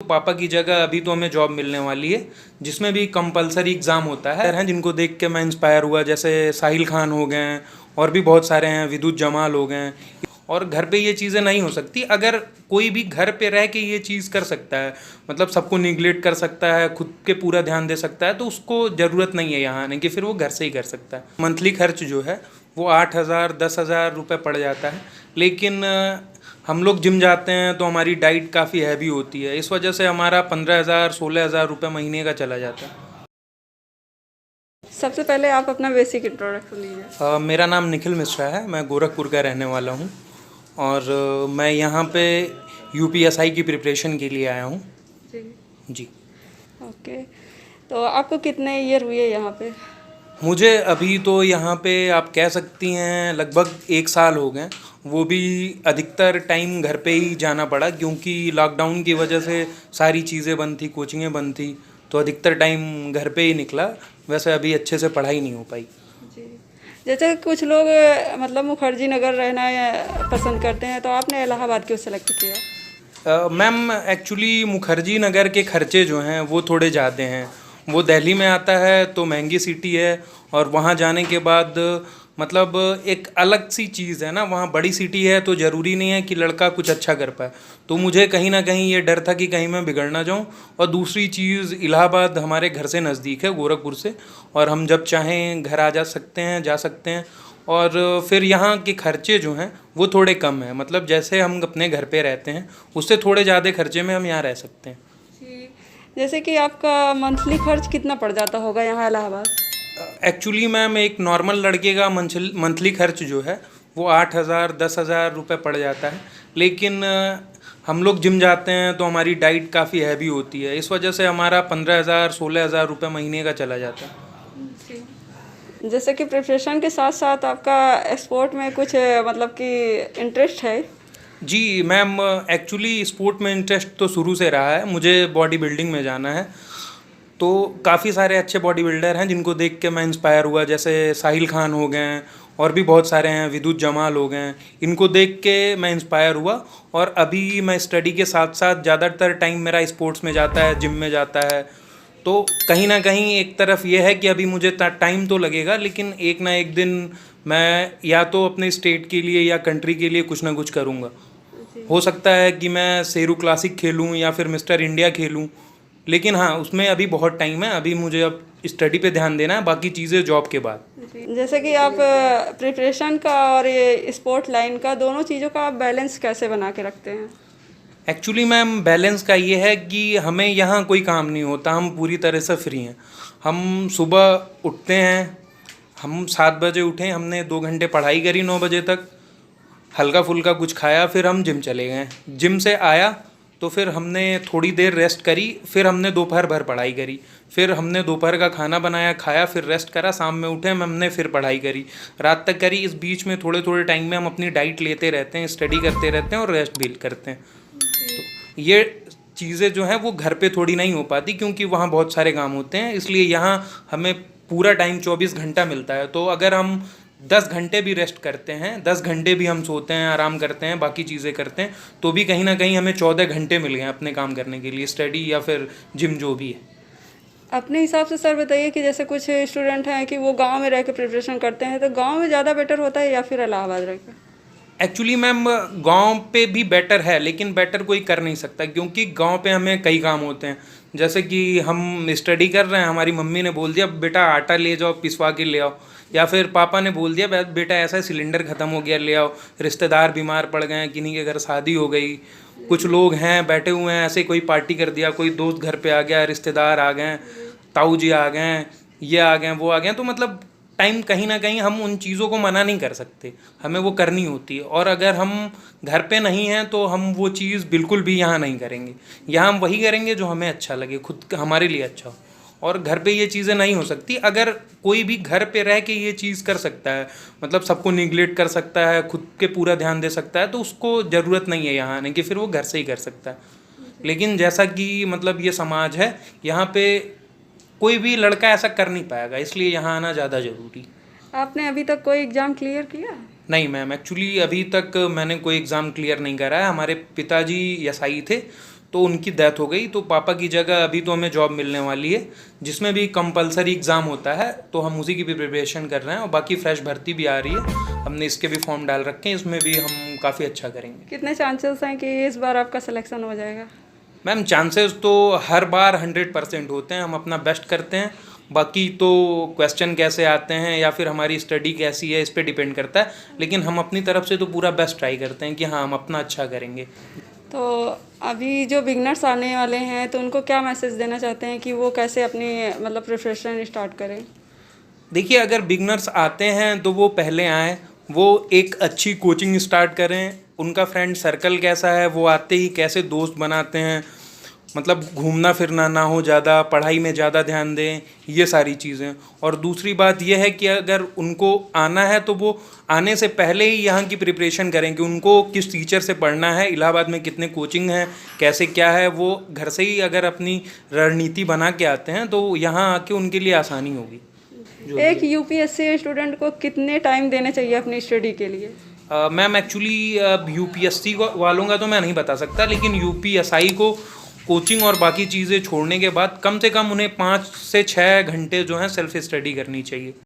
पापा की जगह अभी तो हमें जॉब मिलने वाली है, जिसमें भी कंपलसरी एग्ज़ाम होता है जिनको देख के मैं इंस्पायर हुआ, जैसे साहिल खान हो गए हैं और भी बहुत सारे हैं, विद्युत जमाल हो गए हैं। और घर पे ये चीज़ें नहीं हो सकती। अगर कोई भी घर पे रह के ये चीज़ कर सकता है, मतलब सबको निगलेक्ट कर सकता है, खुद के पूरा ध्यान दे सकता है, तो उसको ज़रूरत नहीं है यहाँ आने की, फिर वो घर से ही कर सकता है। मंथली खर्च जो है वो 8,000 10,000 रुपये पड़ जाता है। लेकिन हम लोग जिम जाते हैं तो हमारी डाइट काफ़ी हैवी होती है, इस वजह से हमारा 15,000 16,000 रुपये महीने का चला जाता है। सबसे पहले आप अपना बेसिक इंट्रोडक्शन दीजिए। मेरा नाम निखिल मिश्रा है, मैं गोरखपुर का रहने वाला हूँ और मैं यहाँ पे यूपीएसआई की प्रिपरेशन के लिए आया हूँ। जी जी। ओके, तो आपको कितने ईयर हुए यहाँ पे? मुझे अभी तो यहाँ पे आप कह सकती हैं लगभग 1 साल हो गए, वो भी अधिकतर टाइम घर पे ही जाना पड़ा क्योंकि लॉकडाउन की वजह से सारी चीज़ें बंद थी, कोचिंगें बंद थी, तो अधिकतर टाइम घर पे ही निकला। वैसे अभी अच्छे से पढ़ाई नहीं हो पाई। जी, जैसे कुछ लोग मतलब मुखर्जी नगर रहना पसंद करते हैं, तो आपने इलाहाबाद क्यों सेलेक्ट किया? मैम एक्चुअली मुखर्जी नगर के खर्चे जो हैं वो थोड़े ज़्यादा हैं। वो दिल्ली में आता है तो महंगी सिटी है, और वहाँ जाने के बाद मतलब एक अलग सी चीज़ है ना, वहाँ बड़ी सिटी है तो ज़रूरी नहीं है कि लड़का कुछ अच्छा कर पाए। तो मुझे कहीं ना कहीं ये डर था कि कहीं मैं बिगड़ ना जाऊँ। और दूसरी चीज़, इलाहाबाद हमारे घर से नज़दीक है गोरखपुर से, और हम जब चाहें घर आ जा सकते हैं, जा सकते हैं। और फिर यहाँ के खर्चे जो हैं वो थोड़े कम हैं, मतलब जैसे हम अपने घर पे रहते हैं उससे थोड़े ज़्यादा खर्चे में हम यहाँ रह सकते हैं। जी, जैसे कि आपका मंथली खर्च कितना पड़ जाता होगा यहाँ इलाहाबाद? एक्चुअली मैम एक नॉर्मल लड़के का मंथली खर्च जो है वो 8,000 10,000 रुपये पड़ जाता है। लेकिन हम लोग जिम जाते हैं तो हमारी डाइट काफ़ी हैवी होती है, इस वजह से हमारा 15,000 16,000 रुपये महीने का चला जाता है। जी, जैसे कि प्रिपरेशन के साथ साथ आपका स्पोर्ट में कुछ मतलब कि इंटरेस्ट है? जी मैम, एक्चुअली स्पोर्ट में इंटरेस्ट तो शुरू से रहा है, मुझे बॉडी बिल्डिंग में जाना है। तो काफ़ी सारे अच्छे बॉडी बिल्डर हैं जिनको देख के मैं इंस्पायर हुआ, जैसे साहिल खान हो गए हैं और भी बहुत सारे हैं, विद्युत जमाल हो गए हैं। इनको देख के मैं इंस्पायर हुआ, और अभी मैं स्टडी के साथ साथ ज़्यादातर टाइम मेरा स्पोर्ट्स में जाता है, जिम में जाता है। तो कहीं ना कहीं एक तरफ ये है कि अभी मुझे टाइम तो लगेगा, लेकिन एक ना एक दिन मैं या तो अपने स्टेट के लिए या कंट्री के लिए कुछ ना कुछ करूँगा। हो सकता है कि मैं शेरू क्लासिक खेलूँ या फिर मिस्टर इंडिया खेलूँ, लेकिन हाँ उसमें अभी बहुत टाइम है। अभी मुझे अब स्टडी पे ध्यान देना है, बाकी चीज़ें जॉब के बाद। जी, जैसे कि आप प्रिपरेशन का और ये स्पोर्ट लाइन का, दोनों चीज़ों का आप बैलेंस कैसे बना के रखते हैं? एक्चुअली मैम बैलेंस का ये है कि हमें यहाँ कोई काम नहीं होता, हम पूरी तरह से फ्री हैं। हम सुबह उठते हैं, हम 7 बजे उठे, हमने 2 घंटे पढ़ाई करी 9 बजे तक, हल्का फुल्का कुछ खाया, फिर हम जिम चले गए। जिम से आया तो फिर हमने थोड़ी देर रेस्ट करी, फिर हमने दोपहर भर पढ़ाई करी, फिर हमने दोपहर का खाना बनाया, खाया, फिर रेस्ट करा, शाम में उठे हमने फिर पढ़ाई करी, रात तक करी। इस बीच में थोड़े थोड़े टाइम में हम अपनी डाइट लेते रहते हैं, स्टडी करते रहते हैं और रेस्ट भी करते हैं। तो ये चीज़ें जो हैं वो घर पे थोड़ी नहीं हो पाती क्योंकि वहाँ बहुत सारे काम होते हैं, इसलिए यहाँ हमें पूरा टाइम 24 घंटा मिलता है। तो अगर हम 10 घंटे भी रेस्ट करते हैं, 10 घंटे भी हम सोते हैं, आराम करते हैं, बाकी चीज़ें करते हैं, तो भी कहीं ना कहीं हमें 14 घंटे मिल गए अपने काम करने के लिए, स्टडी या फिर जिम जो भी है। अपने हिसाब से सर बताइए कि जैसे कुछ स्टूडेंट हैं कि वो गांव में रह के प्रिपरेशन करते हैं, तो गांव में ज़्यादा बेटर होता है या फिर इलाहाबाद रह के? एक्चुअली मैम गांव पे भी बेटर है, लेकिन बेटर कोई कर नहीं सकता क्योंकि गांव पे हमें कई काम होते हैं। जैसे कि हम स्टडी कर रहे हैं, हमारी मम्मी ने बोल दिया बेटा आटा ले जाओ पिसवा के ले आओ, या फिर पापा ने बोल दिया बेटा ऐसा सिलेंडर ख़त्म हो गया ले आओ, रिश्तेदार बीमार पड़ गए हैं, किन्हीं के घर शादी हो गई, कुछ लोग हैं बैठे हुए हैं ऐसे, कोई पार्टी कर दिया, कोई दोस्त घर पे आ गया, रिश्तेदार आ गए, ताऊ जी आ गए, ये आ गए, वो आ गए। तो मतलब टाइम कहीं ना कहीं हम उन चीज़ों को मना नहीं कर सकते, हमें वो करनी होती है। और अगर हम घर पे नहीं हैं तो हम वो चीज़ बिल्कुल भी यहाँ नहीं करेंगे। यहाँ हम वही करेंगे जो हमें अच्छा लगे, खुद हमारे लिए अच्छा हो। और घर पे ये चीज़ें नहीं हो सकती। अगर कोई भी घर पे रह के ये चीज़ कर सकता है, मतलब सबको निगलेक्ट कर सकता है, खुद के पूरा ध्यान दे सकता है, तो उसको ज़रूरत नहीं है यहाँ आने की, फिर वो घर से ही कर सकता है। लेकिन जैसा कि मतलब ये समाज है, यहाँ पे कोई भी लड़का ऐसा कर नहीं पाएगा, इसलिए यहाँ आना ज़्यादा ज़रूरी। आपने अभी तक कोई एग्ज़ाम क्लियर किया है? नहीं मैम, एक्चुअली अभी तक मैंने कोई एग्ज़ाम क्लियर नहीं करा है। हमारे पिताजी एसआई थे, तो उनकी डेथ हो गई, तो पापा की जगह अभी तो हमें जॉब मिलने वाली है जिसमें भी कंपलसरी एग्ज़ाम होता है, तो हम उसी की भी प्रिपरेशन कर रहे हैं। और बाकी फ्रेश भर्ती भी आ रही है, हमने इसके भी फॉर्म डाल रखे हैं, इसमें भी हम काफ़ी अच्छा करेंगे। कितने चांसेस हैं कि इस बार आपका सिलेक्शन हो जाएगा? मैम चांसेस तो हर बार 100% होते हैं, हम अपना बेस्ट करते हैं। बाकी तो क्वेश्चन कैसे आते हैं या फिर हमारी स्टडी कैसी है इस पे डिपेंड करता है, लेकिन हम अपनी तरफ से तो पूरा बेस्ट ट्राई करते हैं कि हाँ हम अपना अच्छा करेंगे। तो अभी जो बिगनर्स आने वाले हैं तो उनको क्या मैसेज देना चाहते हैं कि वो कैसे अपनी मतलब प्रिपरेशन स्टार्ट करें? देखिए, अगर बिगनर्स आते हैं तो वो पहले आएँ, वो एक अच्छी कोचिंग स्टार्ट करें, उनका फ्रेंड सर्कल कैसा है, वो आते ही कैसे दोस्त बनाते हैं, मतलब घूमना फिरना ना हो ज़्यादा, पढ़ाई में ज़्यादा ध्यान दें, ये सारी चीज़ें। और दूसरी बात यह है कि अगर उनको आना है तो वो आने से पहले ही यहाँ की प्रिपरेशन करें कि उनको किस टीचर से पढ़ना है, इलाहाबाद में कितने कोचिंग हैं, कैसे क्या है, वो घर से ही अगर अपनी रणनीति बना के आते हैं तो यहाँ आके उनके लिए आसानी होगी। एक यूपीएससी स्टूडेंट को कितने टाइम देने चाहिए अपनी स्टडी के लिए? मैम एक्चुअली यूपीएससी वालों का तो मैं नहीं बता सकता, लेकिन यूपीएसआई को कोचिंग और बाकी चीज़ें छोड़ने के बाद कम से कम उन्हें 5 से 6 घंटे जो हैं सेल्फ स्टडी करनी चाहिए।